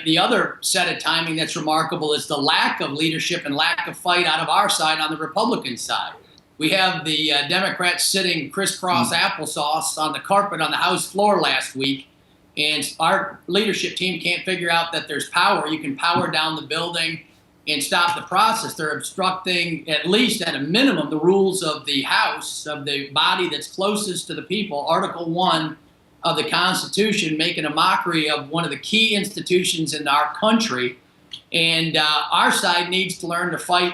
The other set of timing that's remarkable is the lack of leadership and lack of fight out of our side on the Republican side. We have the Democrats sitting crisscross applesauce on the carpet on the House floor last week, and our leadership team can't figure out that there's power. You can power down the building and stop the process. They're obstructing, at least at a minimum, the rules of the House, of the body that's closest to the people, Article 1 of the Constitution, making a mockery of one of the key institutions in our country. And our side needs to learn to fight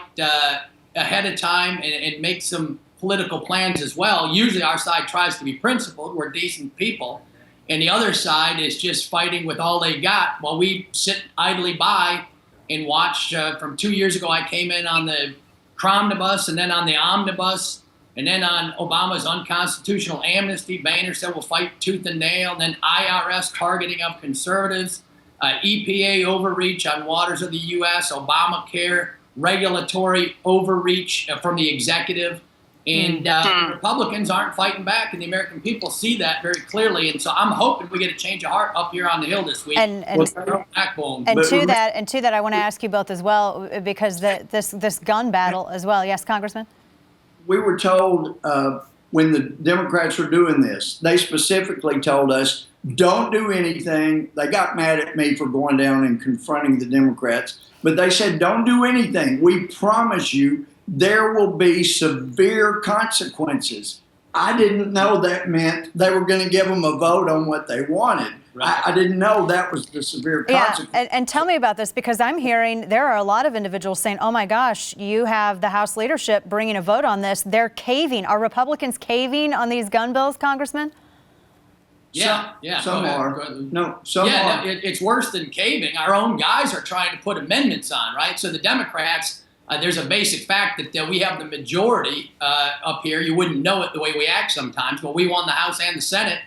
ahead of time and make some political plans as well. Usually our side tries to be principled. We're decent people. And the other side is just fighting with all they got while we sit idly by and watch. From 2 years ago, I came in on the Cromnibus and then on the Omnibus and then on Obama's unconstitutional amnesty. Boehner said we'll fight tooth and nail. And then IRS targeting of conservatives, EPA overreach on waters of the U.S., Obamacare, regulatory overreach from the executive. And Republicans aren't fighting back, and the American people see that very clearly. And so I'm hoping we get a change of heart up here on the Hill this week. And backbone. And to that, I want to ask you both as well, because this gun battle as well. Yes, Congressman? We were told when the Democrats were doing this, they specifically told us, don't do anything. They got mad at me for going down and confronting the Democrats, but they said, don't do anything. We promise you there will be severe consequences. I didn't know that meant they were going to give them a vote on what they wanted. Right. I didn't know that was the severe consequence. Yeah, and tell me about this, because I'm hearing there are a lot of individuals saying, oh my gosh, you have the House leadership bringing a vote on this. They're caving. Are Republicans caving on these gun bills, Congressman? Yeah. Some are. No, some are. are. It's worse than caving. Our own guys are trying to put amendments on, right? So the Democrats, there's a basic fact that we have the majority up here. You wouldn't know it the way we act sometimes, but we won the House and the Senate.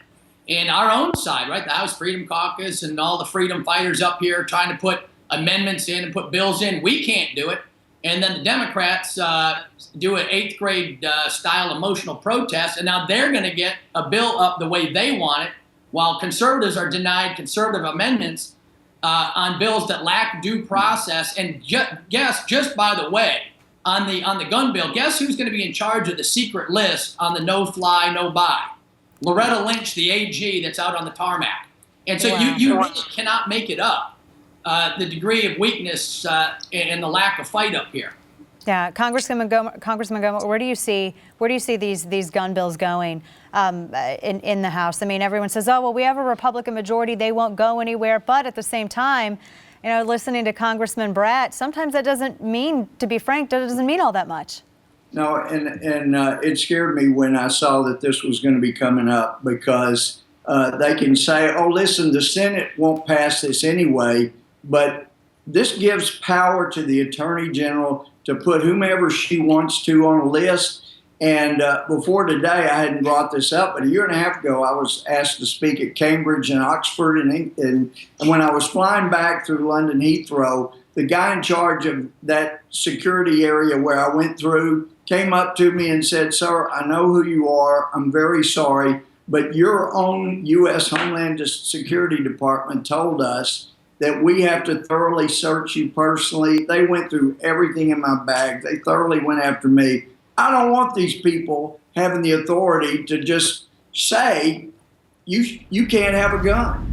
And our own side, right, the House Freedom Caucus and all the freedom fighters up here trying to put amendments in and put bills in. We can't do it. And then the Democrats do an 8th grade style emotional protest, and now they're going to get a bill up the way they want it, while conservatives are denied conservative amendments on bills that lack due process. And just by the way, on the gun bill, guess who's going to be in charge of the secret list on the no-fly, no-buy? Loretta Lynch, the AG that's out on the tarmac. And so you really cannot make it up, the degree of weakness and the lack of fight up here. Yeah, Congressman Gohmert, where do you see these gun bills going in the House? I mean, everyone says, oh, well, we have a Republican majority, they won't go anywhere. But at the same time, you know, listening to Congressman Brat, sometimes that doesn't mean, to be frank, that doesn't mean all that much. No, and it scared me when I saw that this was going to be coming up, because they can say, oh, listen, the Senate won't pass this anyway, but this gives power to the Attorney General to put whomever she wants to on a list. And before today, I hadn't brought this up, but a year and a half ago, I was asked to speak at Cambridge and Oxford. And when I was flying back through London Heathrow, the guy in charge of that security area where I went through came up to me and said, sir, I know who you are. I'm very sorry, but your own U.S. Homeland Security Department told us that we have to thoroughly search you personally. They went through everything in my bag. They thoroughly went after me. I don't want these people having the authority to just say, you can't have a gun.